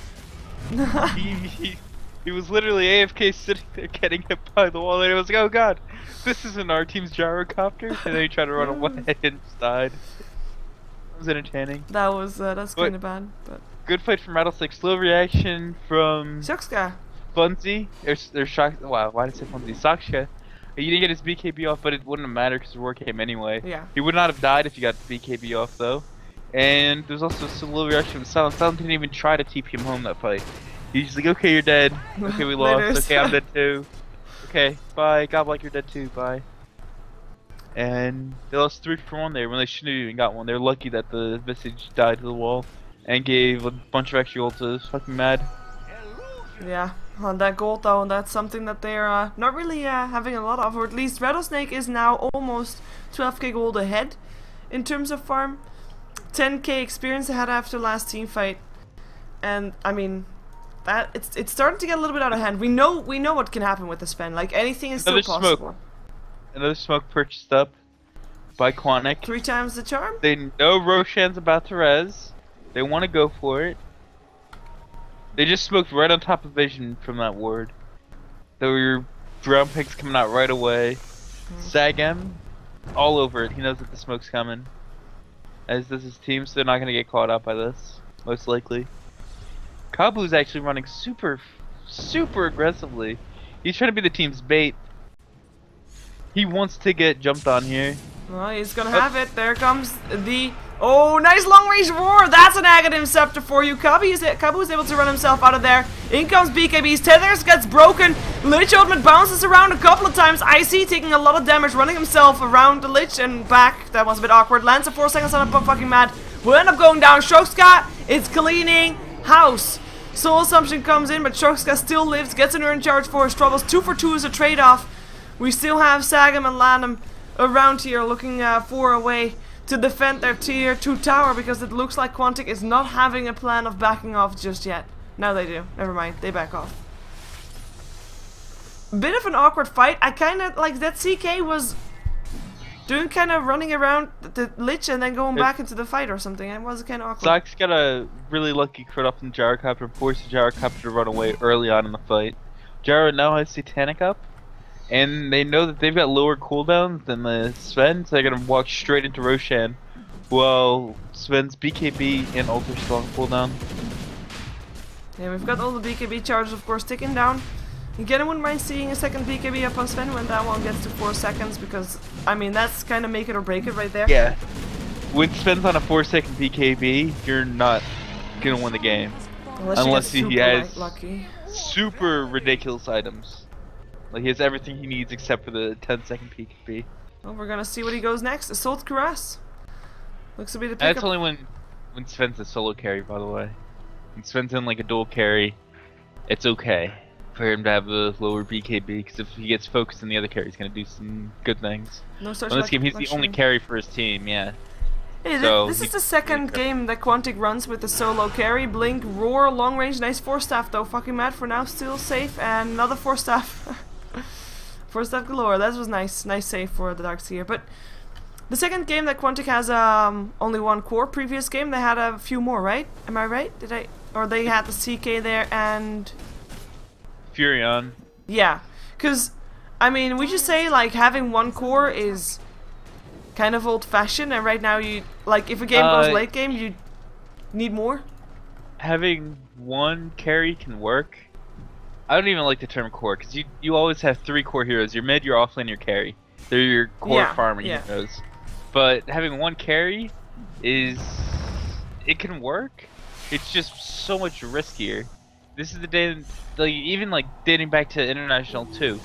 he was literally AFK sitting there getting hit by the wall, and it was like, oh god, this isn't our team's gyrocopter. And then he tried to run away and just died. It was entertaining. that was that's kind of bad, but Good fight from Rattlesnake. Slow reaction from Soxka. Funzy. Or Shock. Wow, why did I say Funzy? Soxka. He didn't get his BKB off, but it wouldn't have mattered because the war came anyway. Yeah. He would not have died if he got the BKB off, though. And there's also a slow reaction from Silent. Silent didn't even try to TP him home that fight. He's just like, okay, you're dead. Okay, we lost. Laters. Okay, I'm dead too. Okay, bye. Godlike, you're dead too. Bye. And they lost 3 for 1 there when they shouldn't have even got one. They're lucky that the Visage died to the wall and gave a bunch of extra ult to fucking mad. Yeah, on that gold though, and that's something that they're not really having a lot of, or at least Rattlesnake is now almost 12k gold ahead in terms of farm. 10k experience ahead after last team fight, and I mean that it's starting to get a little bit out of hand. We know what can happen with the Sven. Like anything is Another still possible. smoke. Another smoke purchased up by Quantic. 3 times the charm. They know Roshan's about to res. They want to go for it. They just smoked right on top of Vision from that ward. There were ground pigs coming out right away. Sagem, all over it. He knows that the smoke's coming. As does his team, so they're not going to get caught up by this. Most likely. Kabu's actually running super aggressively. He's trying to be the team's bait. He wants to get jumped on here. Well, he's gonna have it. There comes the... Oh, nice long range roar! That's an Aghanim Scepter for you. Kabu is able to run himself out of there. In comes BKB's Tethers gets broken. Lich ultimate bounces around a couple of times. Icy taking a lot of damage, running himself around the Lich and back. That was a bit awkward. Lands a 4 seconds on a fucking mad. Will end up going down. Shokska is cleaning house. Soul Assumption comes in, but Shokska still lives. Gets an Urn Charge for his troubles. 2 for 2 is a trade-off. We still have Sagam and Lanham around here looking for a way to defend their tier 2 tower, because it looks like Quantic is not having a plan of backing off just yet. Now they do. Never mind. They back off. Bit of an awkward fight. I kind of like that CK was doing kind of running around the Lich and then going back into the fight or something. It was kind of awkward. Zox got a really lucky crit off from Gyrocopter, forced the Gyrocopter to run away early on in the fight. Gyro now has Satanic up, and they know that they've got lower cooldowns than the Sven, so they're gonna walk straight into Roshan. Well, Sven's BKB and ult are still on cooldown. Yeah, we've got all the BKB charges, of course, ticking down. Again, I wouldn't mind seeing a second BKB up on Sven when that one gets to 4 seconds, because, I mean, that's kind of make it or break it right there. Yeah. When Sven's on a 4-second BKB, you're not gonna win the game. Unless he you get has super lucky. super ridiculous items. Like he has everything he needs except for the 10-second PKB. Well, we're gonna see what he goes next. Assault Cuirass. Looks to be the That's pickup. only when Sven's a solo carry, by the way. When Sven's in like a dual carry, it's okay for him to have a lower BKB, because if he gets focused on the other carry, he's gonna do some good things. No such In this game, he's the luxury. only carry for his team, yeah. Hey, So this is he's the second really game that Quantic runs with the solo carry. Blink, Roar, long range, nice 4-staff though. Fucking mad for now, still safe, and another 4-staff. 4-staff galore, that was nice. Nice save for the Darkseer. But the second game that Quantic has only one core. Previous game they had a few more, right? Am I right? Did I? Or they had the CK there and... Furion. Yeah, because, I mean, we just say, like, having one core is kind of old-fashioned, and right now you, like, if a game goes late game, you need more. Having one carry can work. I don't even like the term core, because you always have 3 core heroes. Your mid, your offlane, your carry. They're your core farming heroes. But having one carry is... it can work. It's just so much riskier. This is the day, like, even like dating back to International 2.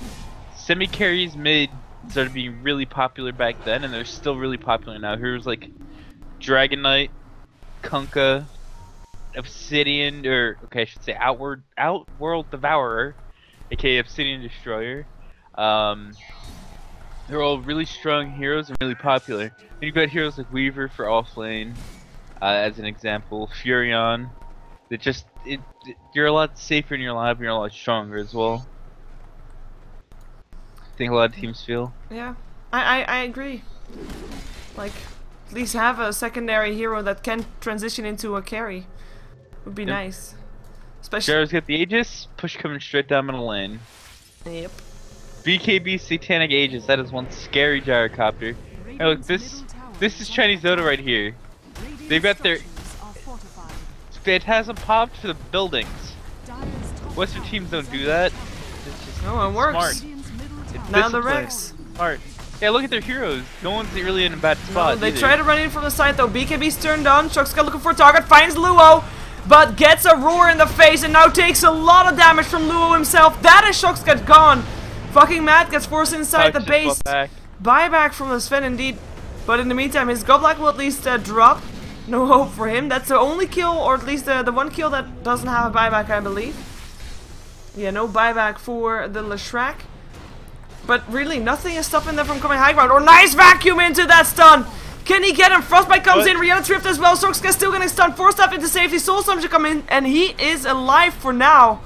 Semi-carries mid started being really popular back then, and they're still really popular now. Heroes like Dragon Knight, Kunkka, Obsidian, or okay, I should say Outworld Devourer, aka Obsidian Destroyer. They're all really strong heroes and really popular. And you've got heroes like Weaver for offlane, as an example, Furion. That just you're a lot safer in your lab and you're a lot stronger as well. I think a lot of teams feel. Yeah, I agree. Like, at least have a secondary hero that can transition into a carry. Would be nice. Especially. Gyro's got the Aegis, push coming straight down middle lane. Yep. BKB Satanic Aegis, that is one scary gyrocopter. Hey look, this is Chinese Dota right here. They've got their Phantasm popped for the buildings. Western teams don't do that. It's just No, it works. smart. It's Now the disciplined. Rex. Smart. Yeah, look at their heroes. No one's really in a bad spot. They either. try to run in from the side though. BKB's turned on. Shuxka looking for a target. Finds Luo. But gets a roar in the face and now takes a lot of damage from Luo himself. That is Shuxka gone. Fucking Matt gets forced inside the base. Buyback from the Sven indeed. But in the meantime, his Goblik will at least drop. No hope for him. That's the only kill, or at least the one kill that doesn't have a buyback, I believe. Yeah, no buyback for the Leshrac. But really, nothing is stopping them from coming high ground. Or nice vacuum into that stun! Can he get him? Frostbite comes in, Rihanna Drift as well. Sorkska still getting stunned. Forced up into safety. Soul Storm should come in, and he is alive for now.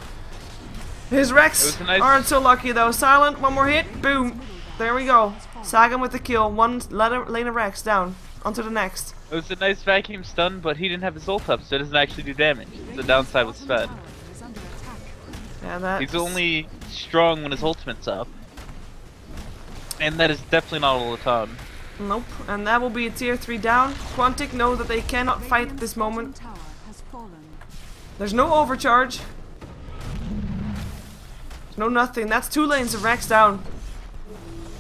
His Rex aren't so lucky though. Silent, one more hit. Boom. There we go. Sagan with the kill. One lane of Rex down. Onto the next. It was a nice vacuum stun, but he didn't have his ult up, so it doesn't actually do damage. It's the downside with Sven. Yeah, He's only strong when his ultimate's up. And that is definitely not all the time. Nope. And that will be a tier 3 down. Quantic know that they cannot fight at this moment. There's no overcharge. There's no nothing. That's 2 lanes of Rex down.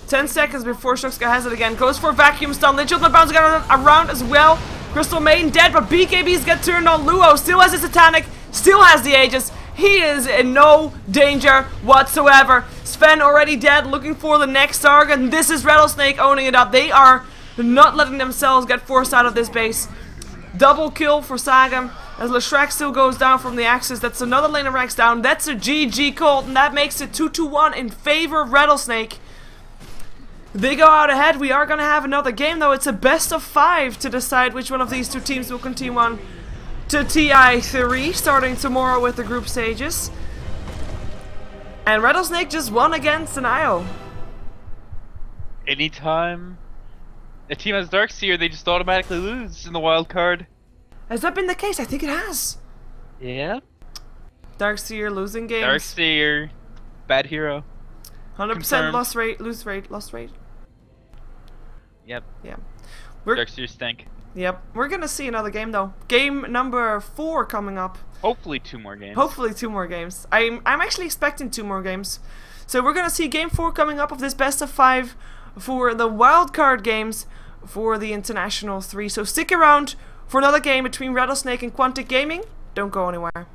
10 seconds before Shuxka has it again. Goes for vacuum stun. Lynch ultimate bounce around as well. Crystal Maiden dead, but BKBs get turned on. Luo still has his Satanic. Still has the Aegis. He is in no danger whatsoever. Sven already dead, looking for the next target. And this is Rattlesnake owning it up. They are not letting themselves get forced out of this base. Double kill for Sagam. As Leshrac still goes down from the Axis. That's another lane of Rex down. That's a GG Colt. And that makes it 2-1 in favor of Rattlesnake. They go out ahead. We are going to have another game though. It's a best of 5 to decide which one of these 2 teams will continue on to TI3, starting tomorrow with the group stages. And Rattlesnake just won against an IO. Anytime a team has Darkseer, they just automatically lose in the wild card. Has that been the case? I think it has. Yeah. Darkseer losing games. Darkseer, bad hero. 100% loss rate, lose rate. Yep. Yeah. Darkseer stink. Yep. We're gonna see another game though. Game number 4 coming up. Hopefully 2 more games. Hopefully 2 more games. I'm actually expecting 2 more games. So we're gonna see game 4 coming up of this best of 5 for the wildcard games for the International 3. So stick around for another game between Rattlesnake and Quantic Gaming. Don't go anywhere.